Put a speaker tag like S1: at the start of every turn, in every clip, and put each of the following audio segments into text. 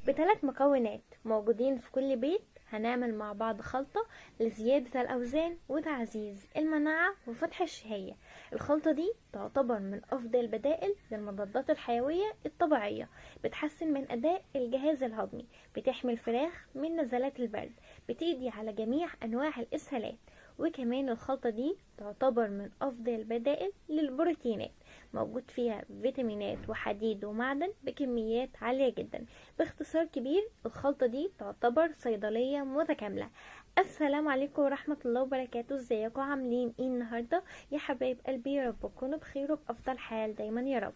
S1: بثلاث مكونات موجودين في كل بيت. هنعمل مع بعض خلطة لزيادة الأوزان وتعزيز المناعة وفتح الشهية. الخلطة دي تعتبر من أفضل البدائل للمضادات الحيوية الطبيعية، بتحسن من أداء الجهاز الهضمي، بتحمي الفراخ من نزلات البرد، بتقضي على جميع أنواع الإسهالات. وكمان الخلطة دي تعتبر من أفضل البدائل للبروتينات، موجود فيها فيتامينات وحديد ومعدن بكميات عالية جدا. باختصار كبير، الخلطة دي تعتبر صيدلية متكاملة. السلام عليكم ورحمة الله وبركاته. ازيكم عاملين ايه النهاردة يا حبايب قلبي؟ يا رب تكونوا بخير وبأفضل حال دايما يا رب.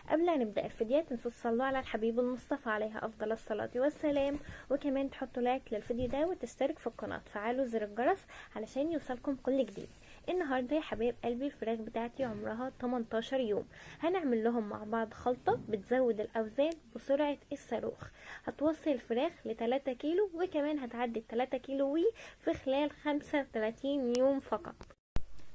S1: قبل ان نبدأ الفيديو تنسوا تصلوا على الحبيب المصطفى عليها افضل الصلاة والسلام، وكمان تحطوا لايك للفيديو ده وتشترك في القناة، تفعلوا زر الجرس علشان يوصلكم كل جديد. النهارده يا حبايب قلبي الفراخ بتاعتي عمرها 18 يوم. هنعمل لهم مع بعض خلطة بتزود الأوزان بسرعة الصاروخ، هتوصل الفراخ ل3 كيلو، وكمان هتعدي 3 كيلو في خلال 35 يوم فقط.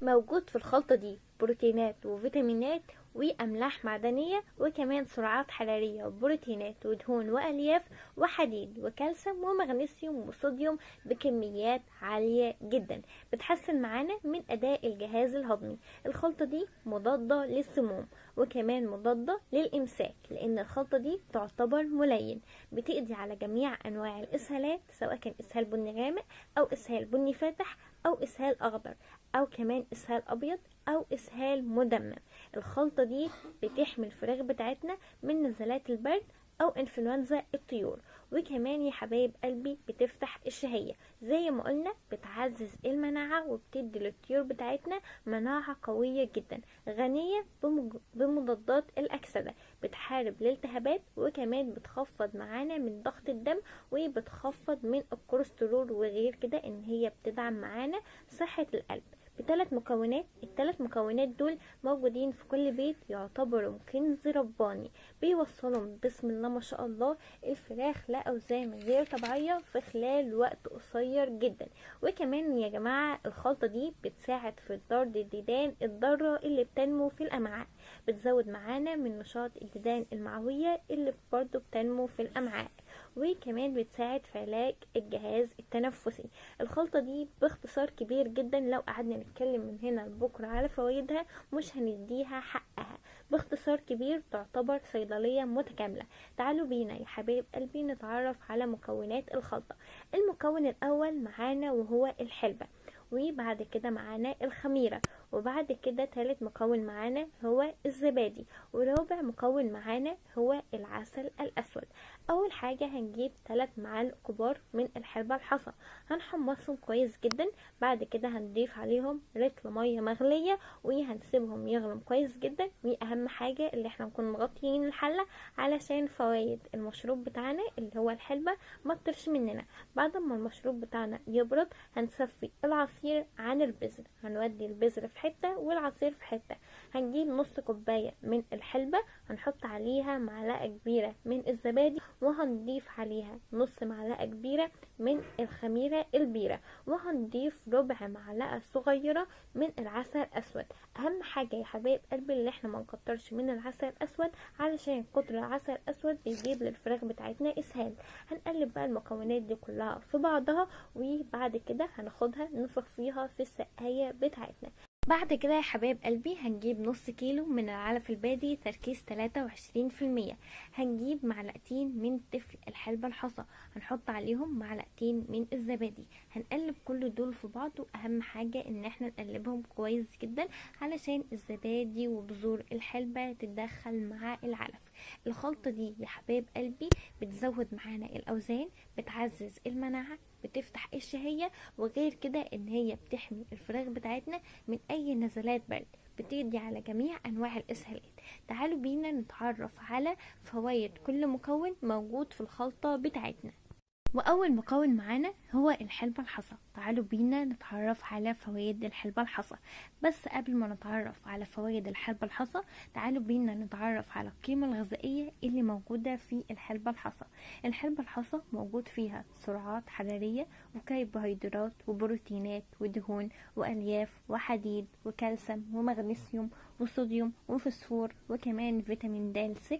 S1: موجود في الخلطة دي بروتينات وفيتامينات وأملاح معدنية، وكمان سعرات حرارية وبروتينات ودهون وألياف وحديد وكالسيوم ومغنيسيوم وصوديوم بكميات عالية جدا، بتحسن معانا من أداء الجهاز الهضمي. الخلطة دي مضادة للسموم وكمان مضادة للإمساك، لأن الخلطة دي تعتبر ملين، بتقضي على جميع أنواع الإسهالات، سواء كان إسهال بني غامق أو إسهال بني فاتح أو إسهال أخضر أو كمان إسهال أبيض أو إسهال مدمم. الخلطة دي بتحمي الفراخ بتاعتنا من نزلات البرد أو إنفلونزا الطيور. وكمان يا حبايب قلبي بتفتح الشهية، زي ما قلنا بتعزز المناعة وبتدي للطيور بتاعتنا مناعة قوية جدا، غنية بمضادات الأكسدة، بتحارب الالتهابات، وكمان بتخفض معانا من ضغط الدم وبتخفض من الكوليسترول، وغير كده ان هي بتدعم معانا صحة القلب. بثلاث مكونات، الثلاث مكونات دول موجودين في كل بيت، يعتبروا كنز رباني بيوصلهم بسم الله ما شاء الله الفراخ لأوزان غير طبيعية في خلال وقت قصير جدا. وكمان يا جماعة الخلطة دي بتساعد في طرد الديدان الضارة اللي بتنمو في الأمعاء، بتزود معانا من نشاط الديدان المعوية اللي برضو بتنمو في الأمعاء، وكمان بتساعد في علاج الجهاز التنفسي. الخلطة دي باختصار كبير جدا لو قعدنا نتكلم من هنا لبكرة على فوائدها مش هنديها حقها. باختصار كبير تعتبر صيدلية متكاملة. تعالوا بينا يا حبايب قلبي نتعرف على مكونات الخلطة. المكون الأول معانا وهو الحلبة، وبعد كده معانا الخميرة، وبعد كده تالت مكون معانا هو الزبادي، ورابع مكون معانا هو العسل الأسود. أول حاجة هنجيب 3 معالق كبار من الحلبة الحصى، هنحمصهم كويس جدا، بعد كده هنضيف عليهم رتل مية مغلية وهنسيبهم يغلوا كويس جدا. وأهم حاجة اللي احنا نكون مغطيين الحلة علشان فوائد المشروب بتاعنا اللي هو الحلبة ما تطرش مننا. بعد ما المشروب بتاعنا يبرد هنصفي العصير عن البذر، هنودي البذر في حتة والعصير في حتة. هنجيب نص كوباية من الحلبة، هنحط عليها معلقة كبيرة من الزبادي، وهنضيف عليها نص معلقة كبيرة من الخميرة البيرة، وهنضيف ربع معلقة صغيرة من العسل الأسود. أهم حاجة يا حبايب قلبي اللي احنا ما نكترش من العسل الأسود، علشان كتر العسل الأسود بيجيب للفراخ بتاعتنا إسهال. هنقلب بقى المكونات دي كلها في بعضها، وبعد كده هناخدها ننفخ فيها في السقاية بتاعتنا. بعد كده يا حبايب قلبي هنجيب نص كيلو من العلف البادي تركيز 23%، هنجيب معلقتين من تفل الحلبة الحصى، هنحط عليهم معلقتين من الزبادي، هنقلب كل دول في بعض. واهم حاجة ان احنا نقلبهم كويس جدا علشان الزبادي وبذور الحلبة تتدخل مع العلف. الخلطة دي يا حبايب قلبي بتزود معانا الاوزان، بتعزز المناعة، بتفتح الشهية، وغير كده ان هي بتحمي الفراخ بتاعتنا من اي نزلات برد، بتقضي على جميع انواع الاسهالات. تعالوا بينا نتعرف على فوائد كل مكون موجود في الخلطة بتاعتنا. واول مكون معانا هو الحلبة الحصى. تعالوا بينا نتعرف على فوائد الحلبة الحصى. بس قبل ما نتعرف على فوائد الحلبة الحصى تعالوا بينا نتعرف على القيمة الغذائية اللي موجودة في الحلبة الحصى. الحلبة الحصى موجود فيها سعرات حرارية وكربوهيدرات وبروتينات ودهون والياف وحديد وكالسيوم ومغنيسيوم وصوديوم وفوسفور، وكمان فيتامين د 6،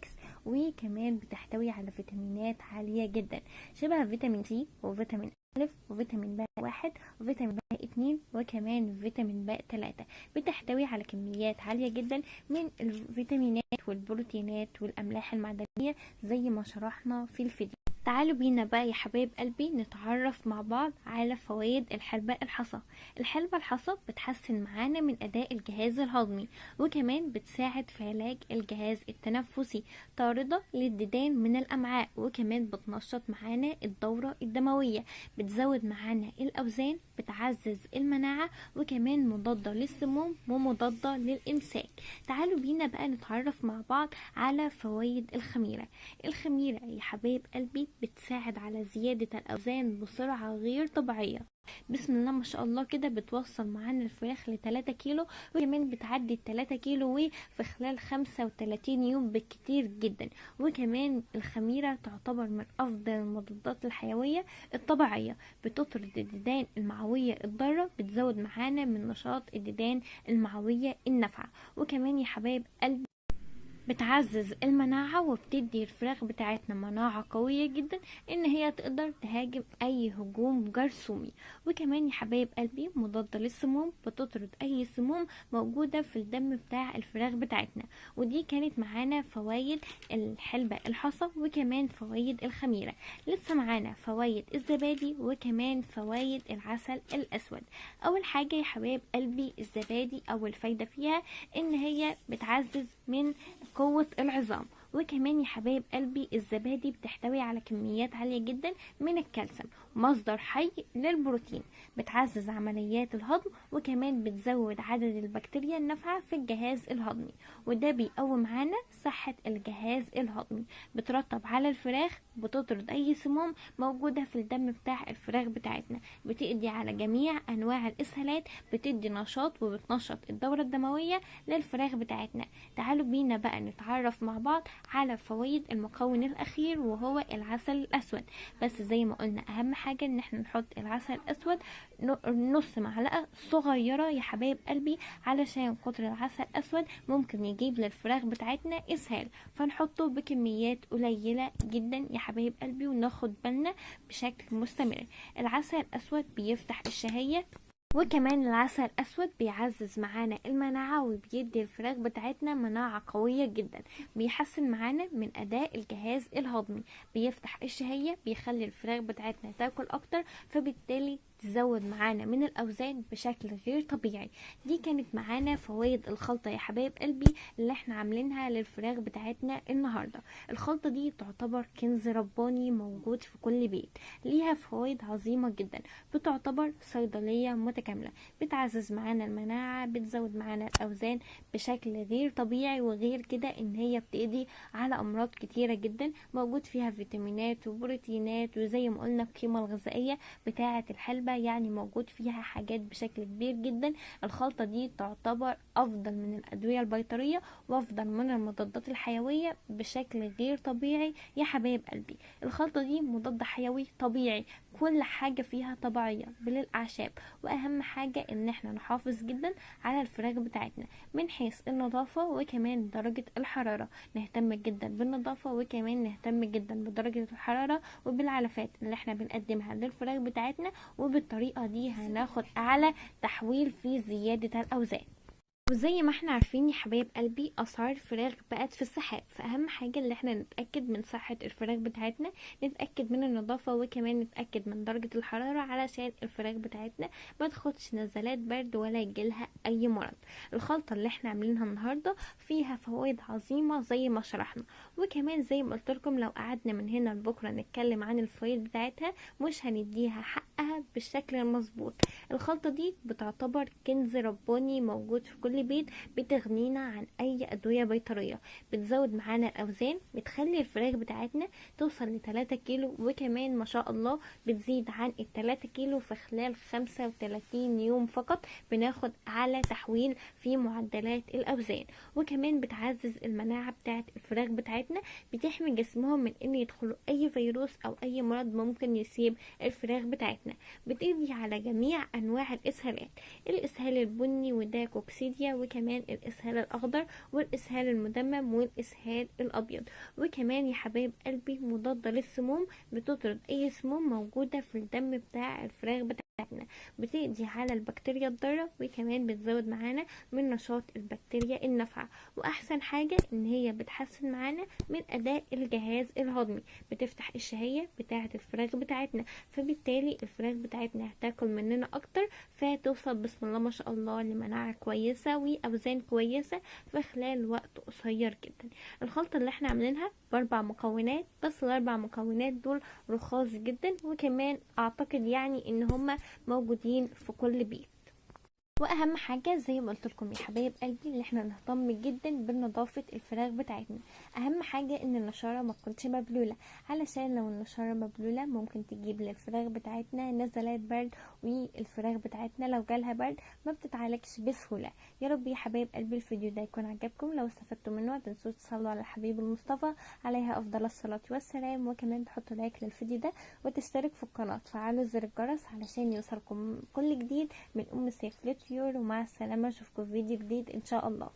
S1: وكمان بتحتوي على فيتامينات عالية جدا شبه فيتامين سي وفيتامين ألف وفيتامين ب 1 وفيتامين ب 2 وكمان فيتامين ب 3. بتحتوي على كميات عالية جدا من الفيتامينات والبروتينات والأملاح المعدنية زي ما شرحنا في الفيديو. تعالوا بينا بقى يا حبايب قلبي نتعرف مع بعض على فوائد الحلبة الحصى. الحلبة الحصى بتحسن معانا من أداء الجهاز الهضمي، وكمان بتساعد في علاج الجهاز التنفسي، طاردة للديدان من الأمعاء، وكمان بتنشط معانا الدورة الدموية، بتزود معانا الأوزان، بتعزز المناعة، وكمان مضادة للسموم ومضادة للإمساك. تعالوا بينا بقى نتعرف مع بعض على فوائد الخميرة. الخميرة يا حبايب قلبي بتساعد على زيادة الأوزان بسرعة غير طبيعية. بسم الله ما شاء الله كده بتوصل معانا الفراخ ل3 كيلو، وكمان بتعدي 3 كيلو وفي خلال 35 يوم بالكتير جدا. وكمان الخميرة تعتبر من أفضل المضادات الحيوية الطبيعية، بتطرد الديدان المعوية الضارة، بتزود معانا من نشاط الديدان المعوية النافعة. وكمان يا حبايب قلبي بتعزز المناعة، وبتدي الفراخ بتاعتنا مناعة قوية جدا ان هي تقدر تهاجم اي هجوم جرثومي. وكمان يا حبايب قلبي مضادة للسموم، بتطرد اي سموم موجودة في الدم بتاع الفراخ بتاعتنا. ودي كانت معانا فوائد الحلبة الحصى وكمان فوائد الخميرة. لسه معانا فوائد الزبادي وكمان فوائد العسل الاسود. اول حاجة يا حبايب قلبي الزبادي اول فايدة فيها ان هي بتعزز من قوة العظام. وكمان يا حبايب قلبي الزبادي بتحتوي على كميات عالية جدا من الكالسيوم، مصدر حي للبروتين، بتعزز عمليات الهضم، وكمان بتزود عدد البكتيريا النافعة في الجهاز الهضمي، وده بيقوم معانا صحة الجهاز الهضمي. بترطب على الفراخ، بتطرد اي سموم موجودة في الدم بتاع الفراخ بتاعتنا، بتقضي على جميع انواع الاسهالات، بتدي نشاط وبتنشط الدورة الدموية للفراخ بتاعتنا. تعالوا بينا بقى نتعرف مع بعض على فوائد المكون الاخير وهو العسل الاسود. بس زي ما قلنا اهم حاجة ان احنا نحط العسل الاسود نص معلقة صغيرة يا حبايب قلبي، علشان كتر العسل الاسود ممكن يجيب للفراخ بتاعتنا اسهال، فنحطه بكميات قليلة جدا يا حبايب قلبي وناخد بالنا بشكل مستمر. العسل الاسود بيفتح الشهية، وكمان العسل الاسود بيعزز معانا المناعة، وبيدي الفراخ بتاعتنا مناعة قوية جدا، بيحسن معانا من اداء الجهاز الهضمي، بيفتح الشهية، بيخلي الفراخ بتاعتنا تاكل اكتر، فبالتالي تزود معانا من الاوزان بشكل غير طبيعي. دي كانت معانا فوائد الخلطة يا حبايب قلبي اللي احنا عاملينها للفراخ بتاعتنا النهاردة. الخلطة دي تعتبر كنز رباني موجود في كل بيت، ليها فوائد عظيمة جدا، بتعتبر صيدلية متكاملة، بتعزز معانا المناعة، بتزود معانا الاوزان بشكل غير طبيعي، وغير كده ان هي بتقضي على امراض كتيرة جدا، موجود فيها فيتامينات وبروتينات، وزي ما قلنا القيمة الغذائية بتاعة الحلبة يعني موجود فيها حاجات بشكل كبير جدا. الخلطة دي تعتبر افضل من الادوية البيطرية وافضل من المضادات الحيوية بشكل غير طبيعي يا حبايب قلبي. الخلطة دي مضاد حيوي طبيعي، كل حاجة فيها طبيعية بالاعشاب، واهم حاجة ان احنا نحافظ جدا على الفراخ بتاعتنا من حيث النظافة وكمان درجة الحرارة، نهتم جدا بالنظافة وكمان نهتم جدا بدرجة الحرارة وبالعلفات اللي احنا بنقدمها للفراخ بتاعتنا، وبالطريقة دي هناخد اعلى تحويل في زيادة الاوزان. وزي ما احنا عارفين يا حبايب قلبي اسعار الفراخ بقت في السحاب، فاهم حاجة اللي احنا نتأكد من صحة الفراخ بتاعتنا، نتأكد من النظافة وكمان نتأكد من درجة الحرارة علشان الفراخ بتاعتنا ما تاخدش نزلات برد ولا يجيلها اي مرض. الخلطة اللي احنا عاملينها النهاردة فيها فوائد عظيمة زي ما شرحنا، وكمان زي ما قلت لكم لو قعدنا من هنا لبكرة نتكلم عن الفوائد بتاعتها مش هنديها حقها بالشكل المظبوط. الخلطة دي بتعتبر كنز رباني موجود في كل بيت، بتغنينا عن اي ادوية بيطرية، بتزود معانا الاوزان، بتخلي الفراخ بتاعتنا توصل ل3 كيلو، وكمان ما شاء الله بتزيد عن ال3 كيلو في خلال 35 يوم فقط، بناخد اعلى تحويل في معدلات الاوزان. وكمان بتعزز المناعة بتاعت الفراخ بتاعتنا، بتحمي جسمهم من ان يدخلوا اي فيروس او اي مرض ممكن يصيب الفراخ بتاعتنا، بتقضي على جميع انواع الاسهالات، الاسهال البني وده كوكسيديا الشهية، وكمان الاسهال الاخضر والاسهال المدمم والاسهال الابيض. وكمان يا حبايب قلبي مضادة للسموم، بتطرد اي سموم موجودة في الدم بتاع الفراخ بتاعتنا، بتقضي على البكتيريا الضارة، وكمان بتزود معانا من نشاط البكتيريا النافعة. واحسن حاجة ان هي بتحسن معانا من اداء الجهاز الهضمي، بتفتح الشهية بتاعة الفراخ بتاعتنا، فبالتالي الفراخ بتاعتنا هتاكل مننا اكتر، فتوصل بسم الله ما شاء الله لمناعة كويسة واوزان كويسة في خلال وقت قصير جدا. الخلطة اللي احنا عاملينها ب4 مكونات بس، ال4 مكونات دول رخاص جدا، وكمان اعتقد يعني ان هما موجودين في كل بيت. واهم حاجه زي ما قلت لكم يا حبايب قلبي ان احنا نهتم جدا بنظافه الفراخ بتاعتنا. اهم حاجه ان النشاره ما تكونش مبلوله، علشان لو النشاره مبلوله ممكن تجيب للفراخ بتاعتنا نزلات برد، والفراخ بتاعتنا لو جالها برد ما بتتعالجش بسهوله. يا رب يا حبايب قلبي الفيديو ده يكون عجبكم، لو استفدتوا منه متنسوش تصلوا على الحبيب المصطفى عليها افضل الصلاه والسلام، وكمان تحطوا لايك للفيديو ده وتشترك في القناه، تفعلوا زر الجرس علشان يوصلكم كل جديد من سيف ليتيور. ومع السلامة، اشوفكم في فيديو جديد ان شاء الله.